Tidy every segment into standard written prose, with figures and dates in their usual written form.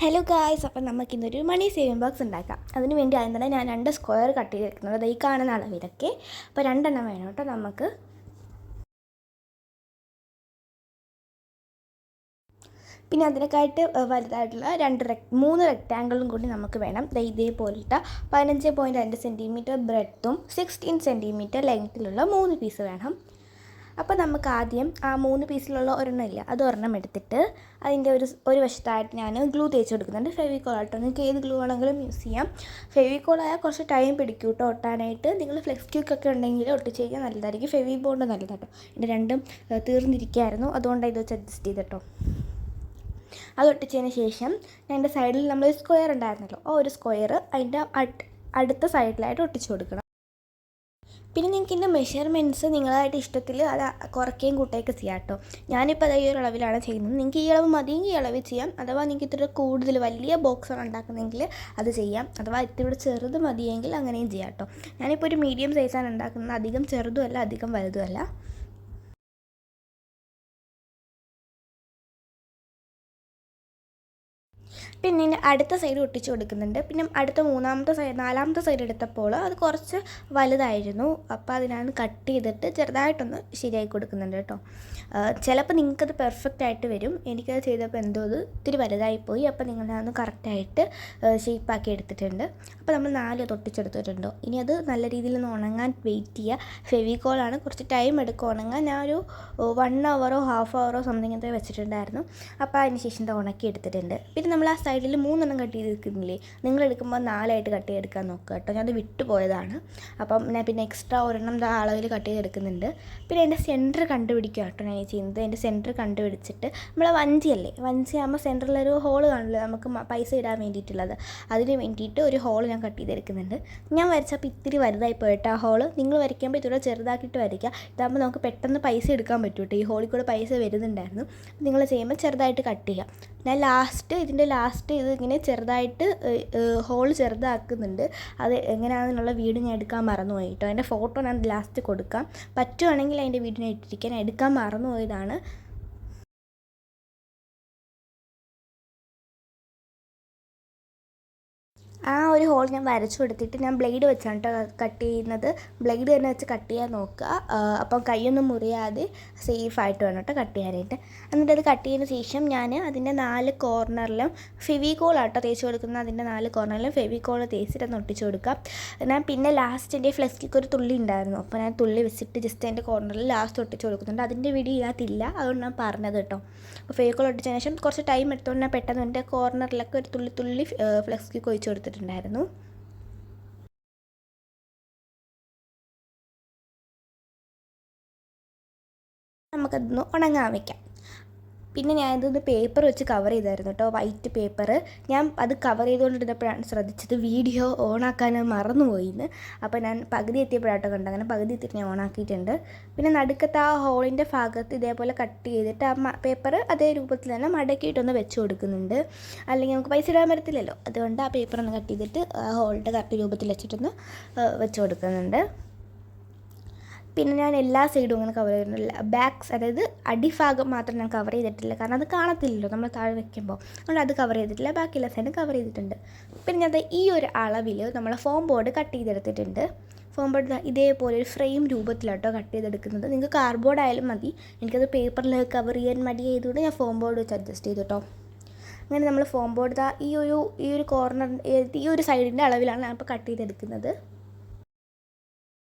Hello guys, അപ്പം നമുക്കിന്നൊരു മണി saving box ഉണ്ടാക്കാം. അതിന് വേണ്ടി ആദ്യം തന്നെ ഞാൻ 2 സ്ക്വയർ കട്ട് ചെയ്ത് വെക്കുന്നത് ഈ കാണുന്ന അളവിലൊക്കെ. അപ്പോൾ 2 എണ്ണം വേണം കേട്ടോ നമുക്ക്. പിന്നെ അതിനൊക്കെയായിട്ട് വലുതായിട്ടുള്ള 3 റെക്റ്റാങ്കിളും കൂടി നമുക്ക് വേണം. ഇതേപോലത്തെ 15.5 സെൻറ്റിമീറ്റർ ബ്രെഡ്ത്തും 16 സെൻറ്റിമീറ്റർ ലെങ്ത്തിലുള്ള 3 പീസ് വേണം. അപ്പോൾ നമുക്ക് ആദ്യം ആ 3 പീസിലുള്ള ഒരെണ്ണമില്ല, അത് ഒരെണ്ണം എടുത്തിട്ട് അതിൻ്റെ ഒരു വശത്തായിട്ട് ഞാൻ ഗ്ലൂ തേച്ച് കൊടുക്കുന്നുണ്ട്. ഫെവിക്കോൾ ആട്ടോ, നിങ്ങൾക്ക് ഏത് ഗ്ലൂ വേണമെങ്കിലും യൂസ് ചെയ്യാം. ഫെവിക്കോളായാൽ കുറച്ച് ടൈം പിടിക്കും കേട്ടോ ഒട്ടാനായിട്ട്. നിങ്ങൾ ഫ്ലെക്സ് ക്യൂക്കൊക്കെ ഉണ്ടെങ്കിൽ ഒട്ടിച്ച് കഴിഞ്ഞാൽ നല്ലതായിരിക്കും. ഫെവി ബോണ്ട് നല്ലതാട്ടോ. ഇതിൻ്റെ രണ്ടും തീർന്നിരിക്കുകയായിരുന്നു, അതുകൊണ്ടാണ് ഇത് വെച്ച് അഡ്ജസ്റ്റ് ചെയ്തിട്ടോ. അത് ഒട്ടിച്ചതിന് ശേഷം എൻ്റെ സൈഡിൽ നമ്മൾ സ്ക്വയർ ഉണ്ടായിരുന്നല്ലോ, ആ ഒരു സ്ക്വയർ അതിൻ്റെ അടുത്ത സൈഡിലായിട്ട് ഒട്ടിച്ച് കൊടുക്കണം. പിന്നെ നിങ്ങൾക്ക് ഇതിൻ്റെ മെഷർമെൻറ്റ്സ് നിങ്ങളായിട്ട് ഇഷ്ടത്തിൽ അത് കുറയ്ക്കുകയും കൂട്ടുകയൊക്കെ ചെയ്യാം കേട്ടോ. ഞാനിപ്പോൾ ഈ ഒരു അളവിലാണ് ചെയ്യുന്നത്. നിങ്ങൾക്ക് ഈ അളവ് മതിയെങ്കിൽ ഈ അളവിൽ ചെയ്യാം. അഥവാ നിങ്ങൾക്ക് ഇത്തിരി കൂടുതൽ വലിയ ബോക്സാണ് ഉണ്ടാക്കുന്നതെങ്കിൽ അത് ചെയ്യാം. അഥവാ ഇത്തിരി ചെറുത് മതിയെങ്കിൽ അങ്ങനെയും ചെയ്യാം കേട്ടോ. ഞാനിപ്പോൾ ഒരു മീഡിയം സൈസാണ് ഉണ്ടാക്കുന്നത്, അധികം ചെറുതുമല്ല അധികം വലുതുമല്ല. പിന്നെ ഇതിൻ്റെ അടുത്ത സൈഡ് ഒട്ടിച്ച് കൊടുക്കുന്നുണ്ട്. പിന്നെ അടുത്ത നാലാമത്തെ സൈഡ് എടുത്തപ്പോൾ അത് കുറച്ച് വലുതായിരുന്നു. അപ്പോൾ അതിനാണ് കട്ട് ചെയ്തിട്ട് ചെറുതായിട്ടൊന്ന് ശരിയാക്കി കൊടുക്കുന്നുണ്ട് കേട്ടോ. ചിലപ്പോൾ നിങ്ങൾക്കത് പെർഫെക്റ്റ് ആയിട്ട് വരും. എനിക്കത് ചെയ്തപ്പോൾ എന്തോ അത് ഇത്തിരി വലുതായിപ്പോയി. അപ്പോൾ നിങ്ങളതൊന്ന് കറക്റ്റായിട്ട് ഷേപ്പാക്കി എടുത്തിട്ടുണ്ട്. അപ്പോൾ നമ്മൾ 4 ഒട്ടിച്ചെടുത്തിട്ടുണ്ടോ. ഇനി അത് നല്ല രീതിയിൽ ഒന്ന് ഉണങ്ങാൻ വെയിറ്റ് ചെയ്യുക. ഫെവിക്കോളാണ്, കുറച്ച് ടൈം എടുക്കും ഉണങ്ങാൻ. ഞാൻ ഒരു 1 അവറോ ഹാഫ് അവറോ സംതിങ് എന്തോ വെച്ചിട്ടുണ്ടായിരുന്നു. അപ്പോൾ അതിന് ശേഷം ഉണക്കി എടുത്തിട്ടുണ്ട്. പിന്നെ നമ്മൾ ആ സൈഡിൽ 3 കട്ട് ചെയ്ത് എടുക്കുന്നില്ലേ, നിങ്ങൾ എടുക്കുമ്പോൾ 4 കട്ട് ചെയ്തെടുക്കാൻ നോക്കുക കേട്ടോ. ഞാനത് വിട്ടുപോയതാണ്. അപ്പം ഞാൻ പിന്നെ എക്സ്ട്രാ ഒരെണ്ണം അളവിൽ കട്ട് ചെയ്തെടുക്കുന്നുണ്ട്. പിന്നെ എൻ്റെ സെൻറ്റർ കണ്ടുപിടിക്കുക കേട്ടോ ഞാൻ ചെയ്യുന്നത്. എൻ്റെ സെൻറ്റർ കണ്ടുപിടിച്ചിട്ട് നമ്മൾ വഞ്ചിയാകുമ്പോൾ സെൻറ്ററിലൊരു ഹോള് കാണില്ല നമുക്ക് പൈസ ഇടാൻ വേണ്ടിയിട്ടുള്ളത്. അതിന് വേണ്ടിയിട്ട് ഒരു ഹോൾ ഞാൻ കട്ട് ചെയ്തെടുക്കുന്നുണ്ട്. ഞാൻ വരച്ചപ്പോൾ ഇത്തിരി വലുതായി പോയിട്ട് ആ ഹോള് നിങ്ങൾ വരയ്ക്കുമ്പോൾ ഇത്തിരി ചെറുതാക്കിയിട്ട് വരയ്ക്കുക. ഇതാകുമ്പോൾ നമുക്ക് പെട്ടെന്ന് പൈസ എടുക്കാൻ പറ്റും കേട്ടോ. ഈ ഹോളിൽ കൂടെ പൈസ വരുന്നുണ്ടായിരുന്നു. നിങ്ങൾ ചെയ്യുമ്പോൾ ചെറുതായിട്ട് കട്ട് ചെയ്യുക. ഞാൻ ഇതിൻ്റെ ലാസ്റ്റ് ഇത് ഇങ്ങനെ ചെറുതായിട്ട് ഹോൾ ചെറുതാക്കുന്നുണ്ട്. അത് എങ്ങനെയാണെന്നുള്ള വീഡിയോ ഞാൻ എടുക്കാൻ മറന്നുപോയി കേട്ടോ. അതിൻ്റെ ഫോട്ടോ ഞാൻ ലാസ്റ്റ് കൊടുക്കാം. പറ്റുവാണെങ്കിൽ അതിൻ്റെ വീഡിയോ ഞാൻ ഇട്ടിരിക്കാൻ, എടുക്കാൻ മറന്നുപോയതാണ്. ആ ഒരു ഹോൾ ഞാൻ വരച്ചു കൊടുത്തിട്ട് ഞാൻ ബ്ലേഡ് വെച്ചാണ് കേട്ടോ കട്ട് ചെയ്യുന്നത്. ബ്ലേഡ് തന്നെ വെച്ച് കട്ട് ചെയ്യാൻ നോക്കുക. അപ്പം കൈയൊന്നും മുറിയാതെ സേഫായിട്ട് വേണം കേട്ടോ കട്ട് ചെയ്യാനായിട്ട്. എന്നിട്ട് അത് കട്ട് ചെയ്തതിന് ശേഷം ഞാൻ അതിൻ്റെ 4 കോർണറിലും ഫെവിക്കോളാട്ടോ തേച്ച് കൊടുക്കുന്നത്. അതിൻ്റെ 4 കോർണറിലും ഫെവിക്കോൾ തേച്ചിട്ട് ഒന്ന് ഒട്ടിച്ച് കൊടുക്കാം. ഞാൻ പിന്നെ ലാസ്റ്റ് എൻ്റെ ഫ്ലെക്സിക്ക് ഒരു തുള്ളി ഉണ്ടായിരുന്നു, അപ്പോൾ ഞാൻ തുള്ളി വെച്ചിട്ട് ജസ്റ്റ് അതിൻ്റെ കോർണറിൽ ലാസ്റ്റ് ഒട്ടിച്ച് കൊടുക്കുന്നുണ്ട്. അതിൻ്റെ വീഡിയോ ഇതിനകത്തില്ല, അതുകൊണ്ട് ഞാൻ പറഞ്ഞത് കേട്ടോ. അപ്പോൾ ഫെവിക്കോൾ ഒട്ടിച്ചതിന് ശേഷം കുറച്ച് ടൈം എടുത്തുകൊണ്ട് ഞാൻ പെട്ടെന്ന് എൻ്റെ കോർണറിലൊക്കെ ഒരു തുള്ളി ഫ്ലെക്സിക്ക് ഒഴിച്ച് കൊടുത്തിട്ടുണ്ടായിരുന്നു. നമുക്കതൊന്ന് ഉണങ്ങാൻ വയ്ക്കാം. പിന്നെ ഞാൻ ഇതൊന്ന് പേപ്പർ വെച്ച് കവർ ചെയ്തായിരുന്നു കേട്ടോ, വൈറ്റ് പേപ്പർ. ഞാൻ അത് കവർ ചെയ്തുകൊണ്ടിരുന്നപ്പോഴാണ് ശ്രദ്ധിച്ചത് വീഡിയോ ഓണാക്കാൻ മറന്നുപോയിന്ന്. അപ്പോൾ ഞാൻ പകുതി എത്തിയപ്പോഴാട്ടോ കണ്ടത്. അങ്ങനെ പകുതി എത്തിയിട്ട് ഞാൻ ഓണാക്കിയിട്ടുണ്ട്. പിന്നെ നടുക്കത്തെ ആ ഹോളിൻ്റെ ഭാഗത്ത് ഇതേപോലെ കട്ട് ചെയ്തിട്ട് ആ പേപ്പർ അതേ രൂപത്തിൽ തന്നെ മടക്കിയിട്ടൊന്ന് വെച്ച് കൊടുക്കുന്നുണ്ട്. അല്ലെങ്കിൽ നമുക്ക് പൈസ ഇടാൻ പറ്റത്തില്ലല്ലോ, അതുകൊണ്ട് ആ പേപ്പർ ഒന്ന് കട്ട് ചെയ്തിട്ട് ആ ഹോളിൻ്റെ കറക്റ്റ് രൂപത്തിൽ വെച്ചിട്ടൊന്ന് വെച്ച് കൊടുക്കുന്നുണ്ട്. പിന്നെ ഞാൻ എല്ലാ സൈഡും അങ്ങനെ കവർ ചെയ്തിട്ടില്ല. അതായത് അടിഭാഗം മാത്രം ഞാൻ കവർ ചെയ്തിട്ടില്ല, കാരണം അത് കാണത്തില്ലല്ലോ നമ്മൾ താഴെ വെക്കുമ്പോൾ. അതുകൊണ്ട് അത് കവർ ചെയ്തിട്ടില്ല, ബാക്കി എല്ലാ സൈഡും കവർ ചെയ്തിട്ടുണ്ട്. പിന്നെ ഞാൻ ഈ ഒരു അളവിൽ നമ്മൾ ഫോം ബോർഡ് കട്ട് ചെയ്തെടുത്തിട്ടുണ്ട്. ഫോം ബോർഡ് ഇതേപോലെ ഒരു ഫ്രെയിം രൂപത്തിലാട്ടോ കട്ട് ചെയ്തെടുക്കുന്നത്. നിങ്ങൾക്ക് കാർഡ്ബോർഡ് ആയാലും മതി. എനിക്കത് പേപ്പറിൽ കവർ ചെയ്യാൻ മടിയായതുകൊണ്ട് ഞാൻ ഫോം ബോർഡ് വെച്ച് അഡ്ജസ്റ്റ് ചെയ്തു കേട്ടോ. അങ്ങനെ നമ്മൾ ഫോം ബോർഡ് ഈ ഒരു കോർണർ ഈ ഒരു സൈഡിൻ്റെ അളവിലാണ് ഞാനിപ്പോൾ കട്ട് ചെയ്തെടുക്കുന്നത്.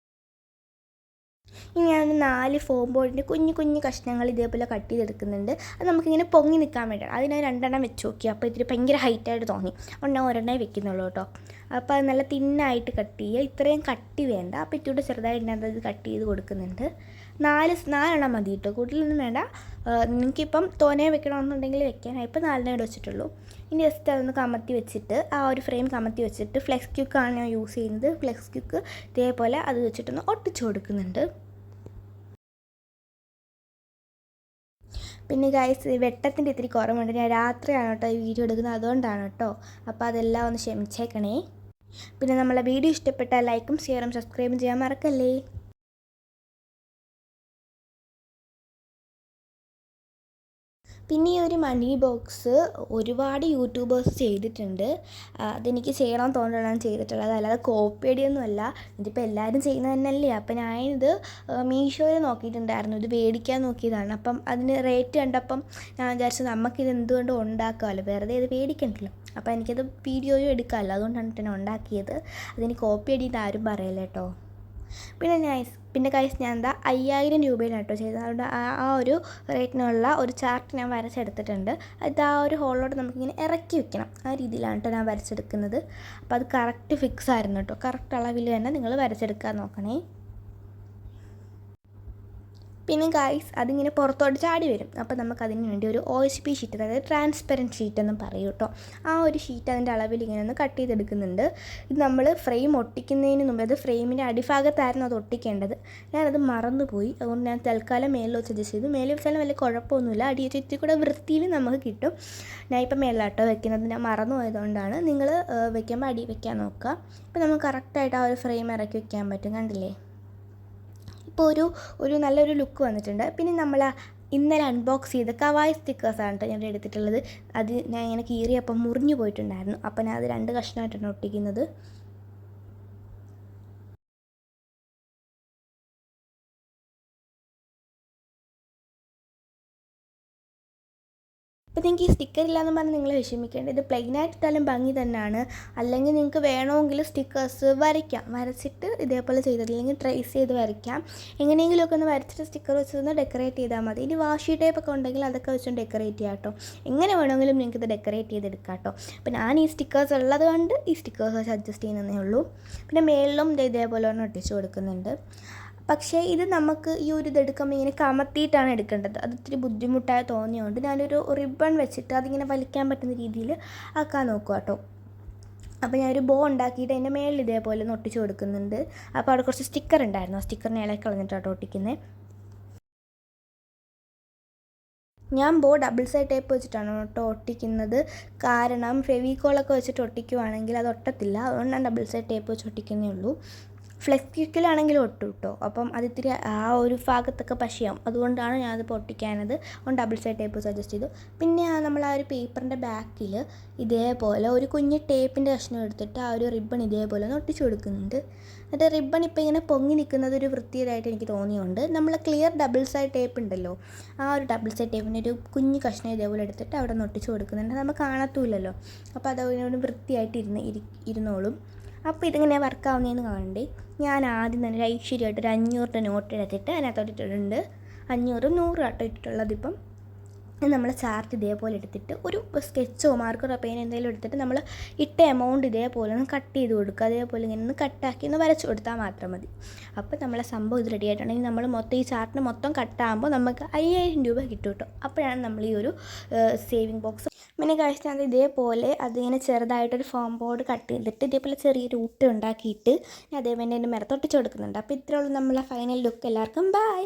ഇനി ഞാൻ 4 ഫോം ബോർഡിൻ്റെ കുഞ്ഞു കഷ്ണങ്ങൾ ഇതേപോലെ കട്ട് ചെയ്തെടുക്കുന്നുണ്ട്. അത് നമുക്കിങ്ങനെ പൊങ്ങി നിൽക്കാൻ വേണ്ടിയാണ്. അത് ഞാൻ 2 വെച്ച് നോക്കി. അപ്പോൾ ഇത്തിരി ഭയങ്കര ഹൈറ്റായിട്ട് തോന്നി, അതുകൊണ്ട് ഞാൻ ഒരെണ്ണേ വെക്കുന്നുള്ളൂ കേട്ടോ. അപ്പോൾ അത് നല്ല തിന്നായിട്ട് കട്ട് ചെയ്യുക. ഇത്രയും കട്ടി വേണ്ട. അപ്പോൾ ഇത്തിരി ചെറുതായിട്ട് അത് കട്ട് ചെയ്ത് കൊടുക്കുന്നുണ്ട്. 4 മതി കേട്ടോ, കൂടുതലൊന്നും വേണ്ട. നിങ്ങൾക്കിപ്പം തോനെ വെക്കണമെന്നുണ്ടെങ്കിൽ വെക്കാൻ. ഇപ്പോൾ 4 വെച്ചിട്ടുള്ളൂ. ഇനി ജസ്റ്റ് അതൊന്ന് കമത്തി വെച്ചിട്ട് ആ ഒരു ഫ്രെയിം കമത്തി വെച്ചിട്ട് ഫ്ലെക്സ് ക്യൂക്കാണ് ഞാൻ യൂസ് ചെയ്യുന്നത്. ഫ്ലെക്സ് ക്യൂക്ക് ഇതേപോലെ അത് വെച്ചിട്ടൊന്ന് ഒട്ടിച്ച് കൊടുക്കുന്നുണ്ട്. പിന്നെ ഗൈസ്, വെട്ടത്തിൻ്റെ ഇത്തിരി കുറവുണ്ട്. ഞാൻ രാത്രിയാണ് കേട്ടോ ഈ വീഡിയോ എടുക്കുന്നത്, അതുകൊണ്ടാണ് കേട്ടോ. അപ്പോൾ അതെല്ലാം ഒന്ന് ക്ഷമിച്ചേക്കണേ. പിന്നെ നമ്മളെ വീഡിയോ ഇഷ്ടപ്പെട്ടാൽ ലൈക്കും ഷെയറും സബ്സ്ക്രൈബും ചെയ്യാൻ മറക്കല്ലേ. പിന്നെ ഈ ഒരു മണി ബോക്സ് ഒരുപാട് യൂട്യൂബേഴ്സ് ചെയ്തിട്ടുണ്ട്. അതെനിക്ക് ചെയ്യണമെന്ന് തോന്നുന്നതാണ് ചെയ്തിട്ടുള്ളത്, അല്ലാതെ കോപ്പിയടിയൊന്നുമല്ല. ഇതിപ്പോൾ എല്ലാവരും ചെയ്യുന്നത് തന്നെയല്ലേ. അപ്പം ഞാനിത് മീഷോയിൽ നോക്കിയിട്ടുണ്ടായിരുന്നു, ഇത് മേടിക്കാൻ നോക്കിയതാണ്. അപ്പം അതിന് റേറ്റ് കണ്ടപ്പം ഞാൻ വിചാരിച്ചു നമുക്കിത് എന്തുകൊണ്ട് ഉണ്ടാക്കാമല്ലോ, വെറുതെ ഇത് മേടിക്കണ്ടല്ലോ. അപ്പോൾ എനിക്കത് വീഡിയോയും എടുക്കാമല്ലോ, അതുകൊണ്ടാണ് ഞാൻ ഉണ്ടാക്കിയത്. അതിന് കോപ്പിയടിയിട്ട് ആരും പറയല്ല കേട്ടോ. പിന്നെ ഗൈസ് ഞാൻ എന്താ 5000 രൂപയിലാണ് കേട്ടോ ചെയ്തത്. അതുകൊണ്ട് ആ ഒരു റേറ്റിനുള്ള ഒരു ചാർട്ട് ഞാൻ വരച്ചെടുത്തിട്ടുണ്ട്. അത് ആ ഒരു ഹോളിലോട്ട് നമുക്കിങ്ങനെ ഇറക്കി വെക്കണം, ആ രീതിയിലാണ് കേട്ടോ ഞാൻ വരച്ചെടുക്കുന്നത്. അപ്പോൾ അത് കറക്റ്റ് ഫിക്സ് ആയിരുന്നു കേട്ടോ. കറക്റ്റ് അളവിൽ തന്നെ നിങ്ങൾ വരച്ചെടുക്കാൻ നോക്കണേ. പിന്നെ ഗൈസ് അതിങ്ങനെ പുറത്തോട്ട് ചാടി വരും. അപ്പോൾ നമുക്കതിന് വേണ്ടി ഒരു OSP ഷീറ്റ്, അതായത് ട്രാൻസ്പെറൻറ്റ് ഷീറ്റ് എന്നും പറയും കേട്ടോ. ആ ഒരു ഷീറ്റ് അതിൻ്റെ അളവിൽ ഇങ്ങനെ ഒന്ന് കട്ട് ചെയ്തെടുക്കുന്നുണ്ട്. ഇത് നമ്മൾ ഫ്രെയിം ഒട്ടിക്കുന്നതിന് മുമ്പ്, അത് ഫ്രെയിമിൻ്റെ അടിഭാഗത്തായിരുന്നു അത് ഒട്ടിക്കേണ്ടത്. ഞാനത് മറന്നുപോയി. അതുകൊണ്ട് ഞാൻ തൽക്കാലം മേലിൽ വെച്ച് അഡ്ജസ്റ്റ് ചെയ്തു. മേലിൽ വെച്ചാലും വലിയ കുഴപ്പമൊന്നുമില്ല, അടിയെ ചുറ്റി കൂടെ വൃത്തിയിൽ നമുക്ക് കിട്ടും. ഞാൻ ഇപ്പം മേലിലാട്ടോ വെക്കുന്നത്, ഞാൻ മറന്നു പോയതുകൊണ്ടാണ്. നിങ്ങൾ വെക്കുമ്പോൾ അടി വെക്കാൻ നോക്കുക. ഇപ്പോൾ നമുക്ക് കറക്റ്റായിട്ട് ആ ഒരു ഫ്രെയിം ഇറക്കി വെക്കാൻ പറ്റും, കണ്ടില്ലേ. ഇപ്പോൾ ഒരു നല്ലൊരു ലുക്ക് വന്നിട്ടുണ്ട്. പിന്നെ നമ്മൾ ഇന്നലെ അൺബോക്സ് ചെയ്ത കവായി സ്റ്റിക്കേഴ്സാണ് കേട്ടോ ഞാൻ എടുത്തിട്ടുള്ളത്. അത് ഞാൻ ഇങ്ങനെ കീറിയപ്പം മുറിഞ്ഞു പോയിട്ടുണ്ടായിരുന്നു. അപ്പോൾ ഞാൻ അത് 2 കഷ്ണമായിട്ടാണ് ഒട്ടിക്കുന്നത്. അപ്പോൾ നിങ്ങൾക്ക് ഈ സ്റ്റിക്കർ ഇല്ലയെന്ന് പറഞ്ഞാൽ നിങ്ങൾ വിഷമിക്കേണ്ടത്, ഇത് പ്ലെയിനായിട്ട് ഇട്ടാലും ഭംഗി തന്നെയാണ്. അല്ലെങ്കിൽ നിങ്ങൾക്ക് വേണമെങ്കിൽ സ്റ്റിക്കേഴ്സ് വരച്ചിട്ട് ഇതേപോലെ ചെയ്തത്, അല്ലെങ്കിൽ ട്രേസ് ചെയ്ത് വരയ്ക്കാം. എങ്ങനെയെങ്കിലുമൊക്കെ ഒന്ന് വരച്ചിട്ട് സ്റ്റിക്കർ വെച്ചൊന്ന് ഡെക്കറേറ്റ് ചെയ്താൽ മതി. ഇനി വാഷി ടേപ്പൊക്കെ ഉണ്ടെങ്കിൽ അതൊക്കെ വെച്ചൊന്ന് ഡെക്കറേറ്റ് ചെയ്യാം കേട്ടോ. എങ്ങനെ വേണമെങ്കിലും നിങ്ങൾക്ക് ഇത് ഡെക്കറേറ്റ് ചെയ്തെടുക്കാം കേട്ടോ. അപ്പോൾ ഞാൻ ഈ സ്റ്റിക്കേഴ്സ് ഉള്ളത് കൊണ്ട് ഈ സ്റ്റിക്കേഴ്സ് വെച്ച് അഡ്ജസ്റ്റ് ചെയ്യുന്നതേ ഉള്ളൂ. പിന്നെ മേളിലും ഇതേപോലെ ഒന്ന് ഒട്ടിച്ച് കൊടുക്കുന്നുണ്ട്. പക്ഷേ ഇത് നമുക്ക് ഈ ഒരു ഇതെടുക്കുമ്പോൾ ഇങ്ങനെ കമത്തിയിട്ടാണ് എടുക്കേണ്ടത്. അത് ഇത്തിരി ബുദ്ധിമുട്ടായി തോന്നിയതുകൊണ്ട് ഞാനൊരു റിബൺ വെച്ചിട്ട് അതിങ്ങനെ വലിക്കാൻ പറ്റുന്ന രീതിയിൽ ആക്കാൻ നോക്കുക കേട്ടോ. അപ്പോൾ ഞാനൊരു ബോ ഉണ്ടാക്കിയിട്ട് അതിൻ്റെ മേളിൽ ഇതേപോലെ ഒന്ന് ഒട്ടിച്ച് കൊടുക്കുന്നുണ്ട്. അപ്പോൾ അവിടെ കുറച്ച് സ്റ്റിക്കർ ഉണ്ടായിരുന്നു, ആ സ്റ്റിക്കറിനെ ഇളക്കി കളഞ്ഞിട്ടാട്ടോ ഒട്ടിക്കുന്നത്. ഞാൻ ബോ ഡബിൾ സൈഡ് ടേപ്പ് വെച്ചിട്ടാണ് കേട്ടോ ഒട്ടിക്കുന്നത്. കാരണം ഫെവിക്കോളൊക്കെ വെച്ചിട്ട് ഒട്ടിക്കുവാണെങ്കിൽ അത് ഒട്ടത്തില്ല. അതുകൊണ്ട് ഞാൻ ഡബിൾ സൈഡ് ടേപ്പ് വെച്ച് ഒട്ടിക്കുന്നേ ഉള്ളൂ. ഫ്ലെക്സ് ക്വിക്കിലാണെങ്കിലും ഒട്ടും കേട്ടോ. അപ്പം അതിത്തിരി ആ ഒരു ഭാഗത്തൊക്കെ പശയാവും, അതുകൊണ്ടാണ് ഞാനത് പൊട്ടിക്കാനത്. ഒന്ന് ഡബിൾ സൈഡ് ടേപ്പ് സജസ്റ്റ് ചെയ്തു. പിന്നെ നമ്മൾ ആ ഒരു പേപ്പറിൻ്റെ ബാക്കിൽ ഇതേപോലെ ഒരു കുഞ്ഞ് ടേപ്പിൻ്റെ കഷ്ണം എടുത്തിട്ട് ആ ഒരു റിബൺ ഇതേപോലെ ഒന്ന് ഒട്ടിച്ചു കൊടുക്കുന്നുണ്ട്. എന്നിട്ട് റിബൺ ഇപ്പോൾ ഇങ്ങനെ പൊങ്ങി നിൽക്കുന്നത് ഒരു വൃത്തിയായിട്ട് എനിക്ക് തോന്നിയുണ്ട്. നമ്മൾ ക്ലിയർ ഡബിൾ സൈഡ് ടേപ്പ് ഉണ്ടല്ലോ, ആ ഒരു ഡബിൾ സൈഡ് ടേപ്പിൻ്റെ ഒരു കുഞ്ഞ് കഷ്ണം ഇതേപോലെ എടുത്തിട്ട് അവിടെ നിന്ന് ഒട്ടിച്ചു കൊടുക്കുന്നുണ്ട്. നമുക്ക് കാണത്തുമില്ലല്ലോ, അപ്പോൾ അതതിനോട് വൃത്തിയായിട്ട് ഇരുന്നോളും. അപ്പോൾ ഇതിങ്ങനെ വർക്കാവുന്നതെന്ന് കാണണ്ടേ. ഞാൻ ആദ്യം തന്നെ ഒരു ഐശ്വര്യമായിട്ട് ഒരു 500 നോട്ട് എടുത്തിട്ട് അതിനകത്തോട്ട് ഇട്ടിട്ടുണ്ട്. 500 100 ആട്ടോ ഇട്ടിട്ടുള്ളത്. ഇപ്പം നമ്മൾ ചാർട്ട് ഇതേപോലെ എടുത്തിട്ട് ഒരു സ്കെച്ചോ മാർക്കറോ പെയിൻ എന്തെങ്കിലും എടുത്തിട്ട് നമ്മൾ ഇട്ട എമൗണ്ട് ഇതേപോലെ ഒന്ന് കട്ട് ചെയ്ത് കൊടുക്കുക. അതേപോലെ ഇങ്ങനെ ഒന്ന് കട്ടാക്കി ഒന്ന് വരച്ച് കൊടുത്താൽ മാത്രം മതി. അപ്പോൾ നമ്മളെ സംഭവം ഇത് റെഡി ആയിട്ടുണ്ടെങ്കിൽ നമ്മൾ മൊത്തം ഈ ചാർട്ടിന് മൊത്തം കട്ടാകുമ്പോൾ നമുക്ക് 5000 രൂപ കിട്ടും കേട്ടോ. അപ്പോഴാണ് നമ്മൾ ഈ ഒരു സേവിങ് ബോക്സ്. പിന്നെ കഴിച്ചാൽ ഇതേപോലെ അതിങ്ങനെ ചെറുതായിട്ടൊരു ഫോം ബോർഡ് കട്ട് ചെയ്തിട്ട് ഇതേപോലെ ചെറിയൊരു ഊട്ട് ഉണ്ടാക്കിയിട്ട് അതേപോലെ എൻ്റെ മരത്തൊട്ടിച്ച് കൊടുക്കുന്നുണ്ട്. അപ്പോൾ ഇത്രയുള്ളൂ നമ്മളെ ഫൈനൽ ലുക്ക്. എല്ലാവർക്കും ബൈ.